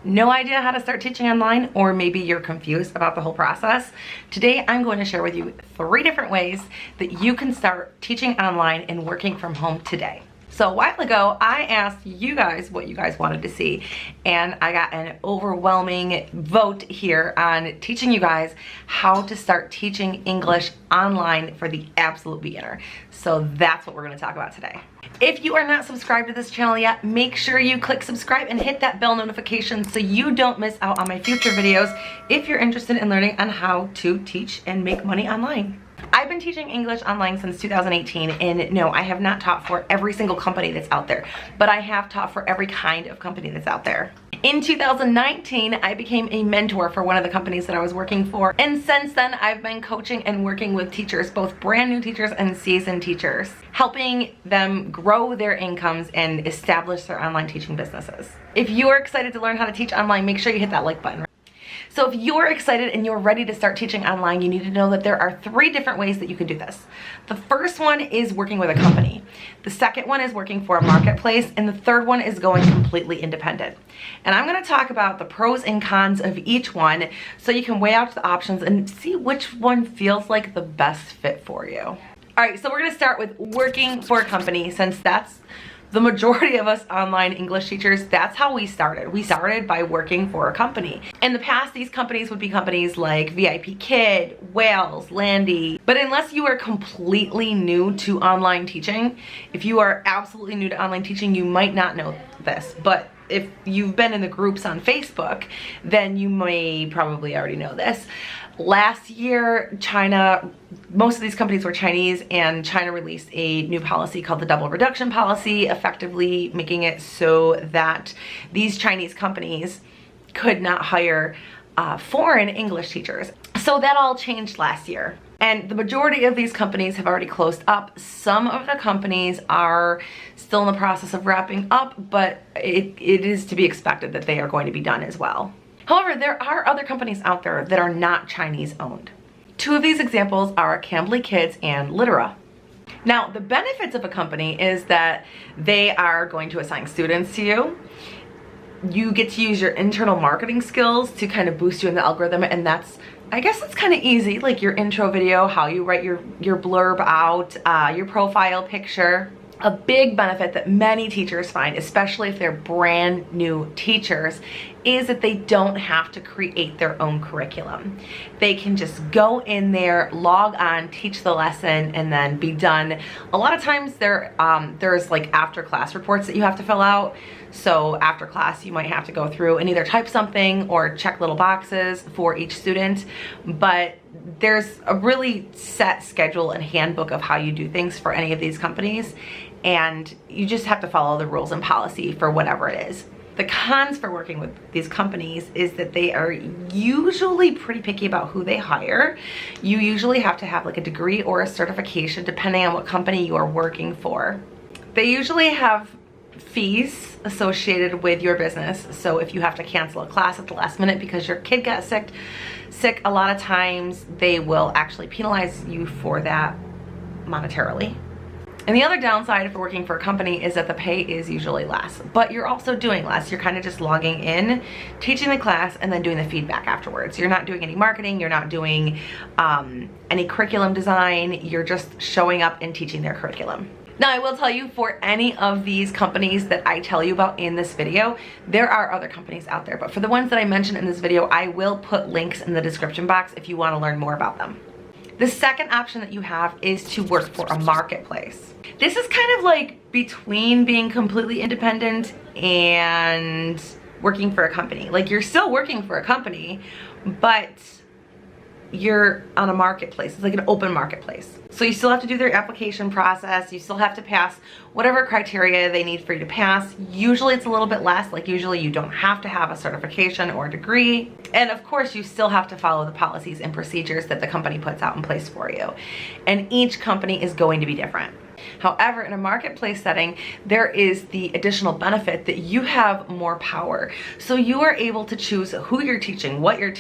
No idea how to start teaching online, or maybe you're confused about the whole process? Today I'm going to share with you 3 different ways that you can start teaching online and working from home today. So a while ago, I asked you guys what you guys wanted to see, and I got an overwhelming vote here on teaching you guys how to start teaching English online for the absolute beginner. So that's what we're going to talk about today. If you are not subscribed to this channel yet, make sure you click subscribe and hit that bell notification so you don't miss out on my future videos if you're interested in learning on how to teach and make money online. I've been teaching English online since 2018, and no, I have not taught for every single company that's out there, but I have taught for every kind of company that's out there. In 2019, I became a mentor for one of the companies that I was working for, and since then I've been coaching and working with teachers, both brand new teachers and seasoned teachers, helping them grow their incomes and establish their online teaching businesses. If you're excited to learn how to teach online, make sure you hit that like button. So if you're excited and you're ready to start teaching online, you need to know that there are 3 different ways that you can do this. The first one is working with a company. The second one is working for a marketplace, and the third one is going completely independent. And I'm going to talk about the pros and cons of each one so you can weigh out the options and see which one feels like the best fit for you. All right, so we're going to start with working for a company, since that's the majority of us online English teachers. That's how we started. We started by working for a company. In the past, these companies would be companies like VIP Kid, Wales, Landy. But unless you are completely new to online teaching, if you are absolutely new to online teaching, you might not know this. But if you've been in the groups on Facebook, then you may probably already know this. Last year, China, most of these companies were Chinese, and China released a new policy called the double reduction policy, effectively making it so that these Chinese companies could not hire foreign English teachers. So that all changed last year. And the majority of these companies have already closed up. Some of the companies are still in the process of wrapping up, but it is to be expected that they are going to be done as well. However, there are other companies out there that are not Chinese owned. 2 of these examples are Cambly Kids and Litera. Now, the benefits of a company is that they are going to assign students to you. You get to use your internal marketing skills to kind of boost you in the algorithm, and I guess it's kind of easy, like your intro video, how you write your blurb out, your profile picture. A big benefit that many teachers find, especially if they're brand new teachers, is that they don't have to create their own curriculum. They can just go in there, log on, teach the lesson, and then be done. A lot of times there's like after class reports that you have to fill out. So after class, you might have to go through and either type something or check little boxes for each student. But there's a really set schedule and handbook of how you do things for any of these companies, and you just have to follow the rules and policy for whatever it is. The cons for working with these companies is that they are usually pretty picky about who they hire. You usually have to have like a degree or a certification depending on what company you are working for. They usually have fees associated with your business. So if you have to cancel a class at the last minute because your kid got sick, a lot of times they will actually penalize you for that monetarily. And the other downside for working for a company is that the pay is usually less, but you're also doing less. You're kind of just logging in, teaching the class, and then doing the feedback afterwards. You're not doing any marketing. You're not doing any curriculum design. You're just showing up and teaching their curriculum. Now, I will tell you, for any of these companies that I tell you about in this video, there are other companies out there. But for the ones that I mentioned in this video, I will put links in the description box if you want to learn more about them. The second option that you have is to work for a marketplace. This is kind of like between being completely independent and working for a company. Like, you're still working for a company, but you're on a marketplace. It's like an open marketplace. So you still have to do their application process. You still have to pass whatever criteria they need for you to pass. Usually it's a little bit less. Like, usually you don't have to have a certification or a degree. And of course, you still have to follow the policies and procedures that the company puts out in place for you. And each company is going to be different. However, in a marketplace setting, there is the additional benefit that you have more power. So you are able to choose who you're teaching, what you're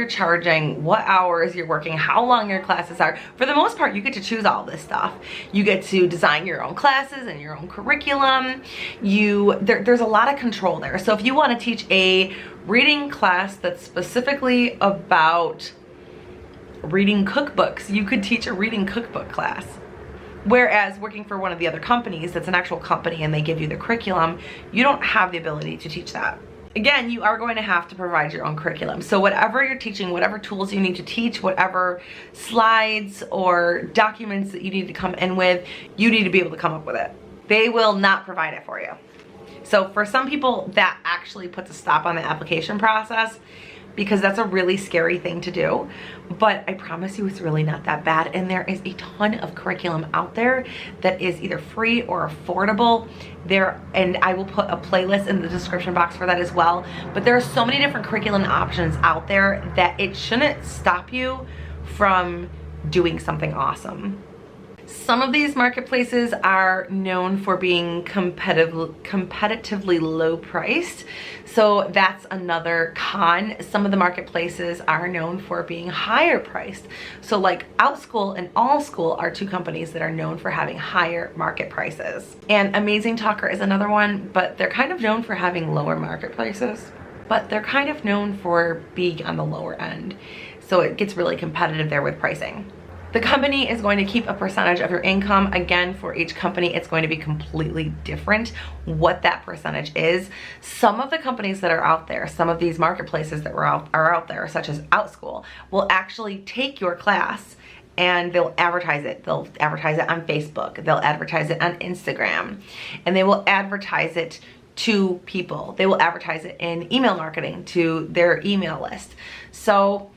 charging, what hours you're working, how long your classes are. For the most part, you get to choose all this stuff. You get to design your own classes and your own curriculum. There's a lot of control there. So if you want to teach a reading class that's specifically about reading cookbooks, you could teach a reading cookbook class. Whereas working for one of the other companies that's an actual company and they give you the curriculum, you don't have the ability to teach that. Again, you are going to have to provide your own curriculum. So whatever you're teaching, whatever tools you need to teach, whatever slides or documents that you need to come in with, you need to be able to come up with it. They will not provide it for you. So for some people, that actually puts a stop on the application process, because that's a really scary thing to do. But I promise you, it's really not that bad. And there is a ton of curriculum out there that is either free or affordable there. And I will put a playlist in the description box for that as well. But there are so many different curriculum options out there that it shouldn't stop you from doing something awesome. Some of these marketplaces are known for being competitively low priced. So that's another con. Some of the marketplaces are known for being higher priced. So like OutSchool and AllSchool are two companies that are known for having higher market prices. And Amazing Talker is another one, but they're kind of known for having lower market prices. But they're kind of known for being on the lower end. So it gets really competitive there with pricing. The company is going to keep a percentage of your income. Again, for each company, it's going to be completely different what that percentage is. Some of the companies that are out there, some of these marketplaces that are out there, such as OutSchool, will actually take your class and they'll advertise it. They'll advertise it on Facebook. They'll advertise it on Instagram. And they will advertise it to people. They will advertise it in email marketing to their email list. So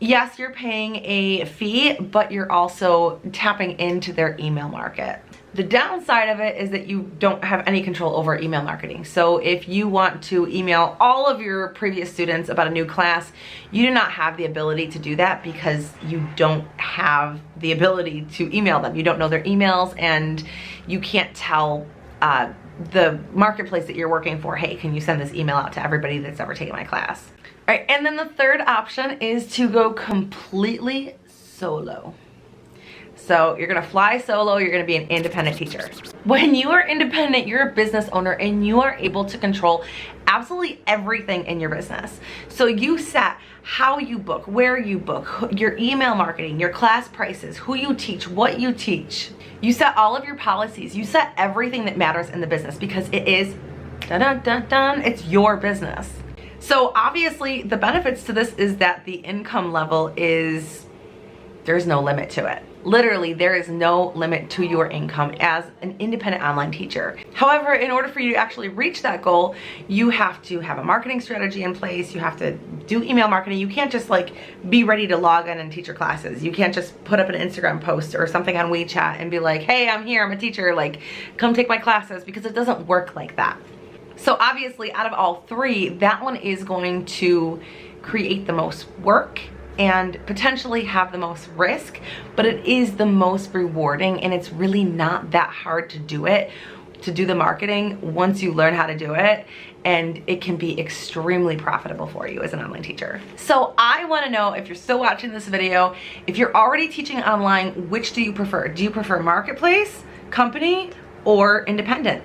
yes, you're paying a fee, but you're also tapping into their email market. The downside of it is that you don't have any control over email marketing. So if you want to email all of your previous students about a new class, you do not have the ability to do that because you don't have the ability to email them. You don't know their emails and you can't tell the marketplace that you're working for, hey, can you send this email out to everybody that's ever taken my class? All right, and then the third option is to go completely solo. So you're gonna fly solo, you're gonna be an independent teacher. When you are independent, you're a business owner and you are able to control absolutely everything in your business. So you set how you book, where you book, your email marketing, your class prices, who you teach, what you teach. You set all of your policies, you set everything that matters in the business because it is, it's your business. So obviously the benefits to this is that the income level is, there's no limit to it. Literally, there is no limit to your income as an independent online teacher. However, in order for you to actually reach that goal, you have to have a marketing strategy in place. You have to do email marketing. You can't just like be ready to log in and teach your classes. You can't just put up an Instagram post or something on WeChat and be like, hey, I'm here, I'm a teacher, like come take my classes, because it doesn't work like that. So obviously out of all three, that one is going to create the most work and potentially have the most risk, but it is the most rewarding, and it's really not that hard to do it, to do the marketing once you learn how to do it, and it can be extremely profitable for you as an online teacher. So I want to know, if you're still watching this video, if you're already teaching online, which do you prefer? Do you prefer marketplace, company, or independent?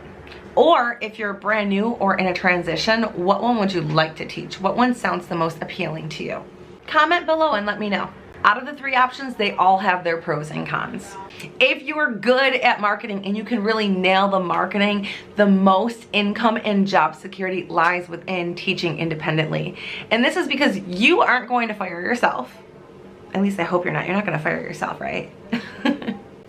Or if you're brand new or in a transition, what one would you like to teach? What one sounds the most appealing to you? Comment below and let me know. Out of the three options, they all have their pros and cons. If you are good at marketing and you can really nail the marketing, the most income and job security lies within teaching independently. And this is because you aren't going to fire yourself. At least I hope you're not. You're not going to fire yourself, right?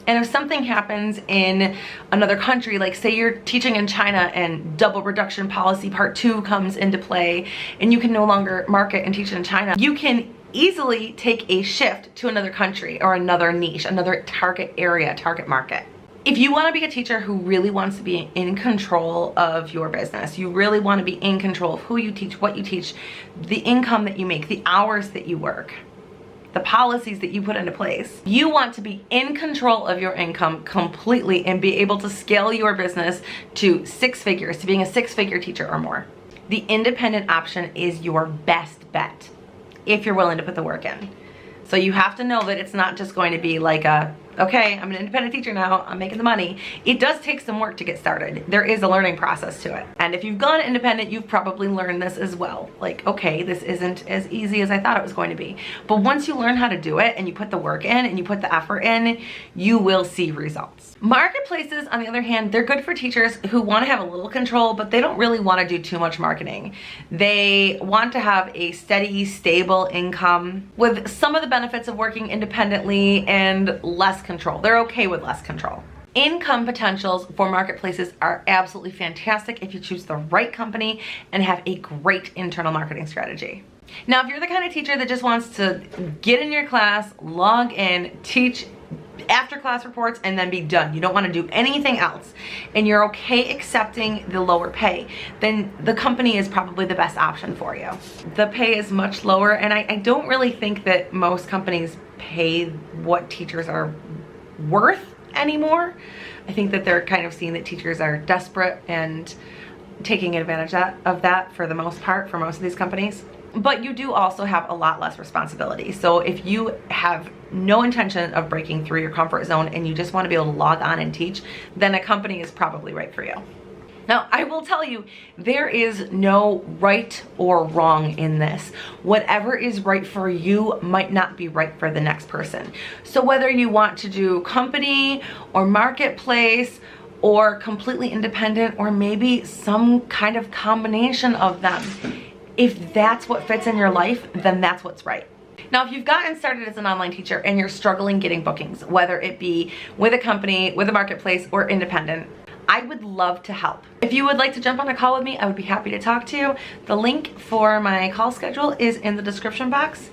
And if something happens in another country, like say you're teaching in China and double reduction policy part 2 comes into play and you can no longer market and teach in China, you can easily take a shift to another country or another niche, another target area, target market. If you want to be a teacher who really wants to be in control of your business, you really want to be in control of who you teach, what you teach, the income that you make, the hours that you work, the policies that you put into place. You want to be in control of your income completely and be able to scale your business to 6 figures, to being a 6-figure teacher or more. The independent option is your best bet if you're willing to put the work in. So you have to know that it's not just going to be like a, okay, I'm an independent teacher now, I'm making the money. It does take some work to get started. There is a learning process to it. And if you've gone independent, you've probably learned this as well. Like, okay, this isn't as easy as I thought it was going to be. But once you learn how to do it and you put the work in and you put the effort in, you will see results. Marketplaces, on the other hand, they're good for teachers who want to have a little control, but they don't really want to do too much marketing. They want to have a steady, stable income with some of the benefits of working independently and less control. They're okay with less control. Income potentials for marketplaces are absolutely fantastic if you choose the right company and have a great internal marketing strategy. Now, if you're the kind of teacher that just wants to get in your class, log in, teach after class reports, and then be done, you don't want to do anything else, and you're okay accepting the lower pay, then the company is probably the best option for you. The pay is much lower, and I don't really think that most companies pay what teachers are worth anymore. I think that they're kind of seeing that teachers are desperate and taking advantage of that for the most part for most of these companies. But you do also have a lot less responsibility. So if you have no intention of breaking through your comfort zone and you just want to be able to log on and teach, then a company is probably right for you. Now, I will tell you, there is no right or wrong in this. Whatever is right for you might not be right for the next person. So whether you want to do company or marketplace or completely independent or maybe some kind of combination of them, if that's what fits in your life, then that's what's right. Now, if you've gotten started as an online teacher and you're struggling getting bookings, whether it be with a company, with a marketplace, or independent, I would love to help. If you would like to jump on a call with me, I would be happy to talk to you. The link for my call schedule is in the description box.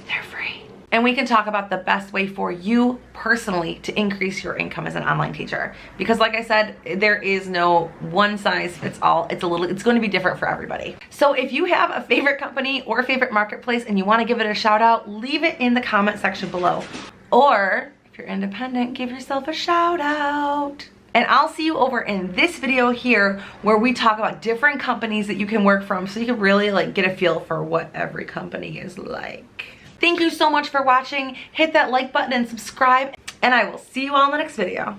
They're free. And we can talk about the best way for you personally to increase your income as an online teacher. Because like I said, there is no one size fits all. It's going to be different for everybody. So if you have a favorite company or a favorite marketplace and you want to give it a shout out, leave it in the comment section below. Or if you're independent, give yourself a shout out. And I'll see you over in this video here where we talk about different companies that you can work from so you can really like get a feel for what every company is like. Thank you so much for watching. Hit that like button and subscribe, and I will see you all in the next video.